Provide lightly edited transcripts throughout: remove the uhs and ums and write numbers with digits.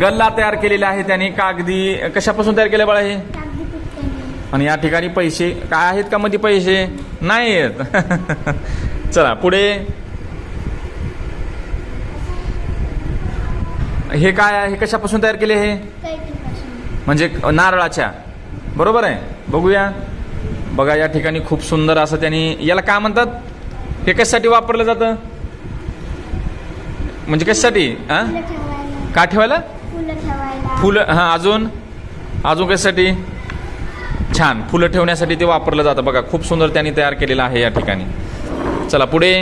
गल्ला तयार केलेला आहे त्याने. कागदी कशापासून तयार केलं बाळा हे? आणि या ठिकाणी पैसे काय आहेत का मध्ये? पैसे नाही आहेत. चला पुढे. हे काय आहे? कशापासून तयार केले हे? म्हणजे नारळाच्या. बरोबर आहे. बघूया. बघा या ठिकाणी खूप सुंदर असं त्यांनी. याला काय म्हणतात? हे कशासाठी वापरलं जातं? म्हणजे कशासाठी? का ठेवायला? फुलं. हा अजून कशासाठी? छान, फुलं ठेवण्यासाठी ते वापरलं जातं. बघा खूप सुंदर त्यांनी तयार केलेलं आहे या ठिकाणी. चला पुढे.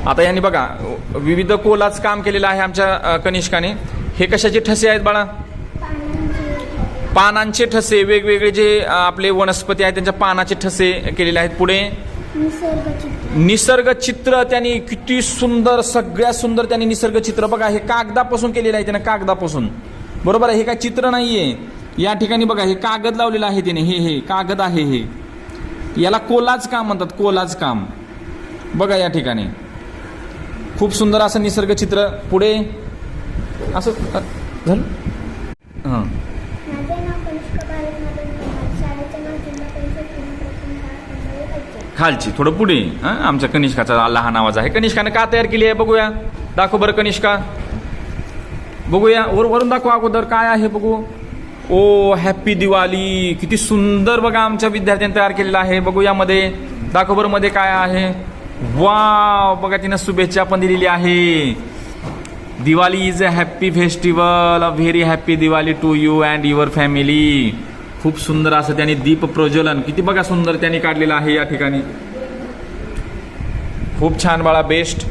आता यांनी बघा विविध कोलाच काम केलेलं आहे आमच्या कनिष्काने. हे कशाचे ठसे आहेत बाळा? पानांचे ठसे. वेगवेगळे जे आपले वनस्पती आहेत त्यांच्या पानाचे ठसे केलेले आहेत. पुढे निसर्ग चित्र त्यांनी किती सुंदर, सगळ्यात सुंदर त्यांनी निसर्ग चित्र. बघा हे कागदापासून केलेलं आहे त्याने, कागदापासून. बरोबर आहे. हे काय चित्र नाहीये या ठिकाणी. बघा हे कागद लावलेलं आहे त्याने. हे कागद आहे. हे याला कोलाज काम म्हणतात. कोलाज काम. बघा या ठिकाणी खूप सुंदर असं निसर्ग चित्र. पुढे असं झालं. हां खालची थोडं पुढे. आमच्या कनिष्काचा लहान आवाज आहे. कनिष्काने का तयार केली आहे बघूया. दाखव बरं कनिष्का. बघूया वरून दाखवा अगोदर काय आहे बघू. ओ हॅप्पी दिवाळी. किती सुंदर बघा आमच्या विद्यार्थ्यांनी तयार केलेलं आहे. बघू यामध्ये. दाखव बरं मध्ये काय आहे. वाव बघा तिनं शुभेच्छा पण दिलेली आहे. Diwali is a happy festival. A very happy Diwali to you and your family. खूप सुंदर असं त्यांनी दीप प्रज्वलन किती बघा सुंदर त्यांनी काढलेलं आहे या ठिकाणी. खूप छान बाळा. बेस्ट.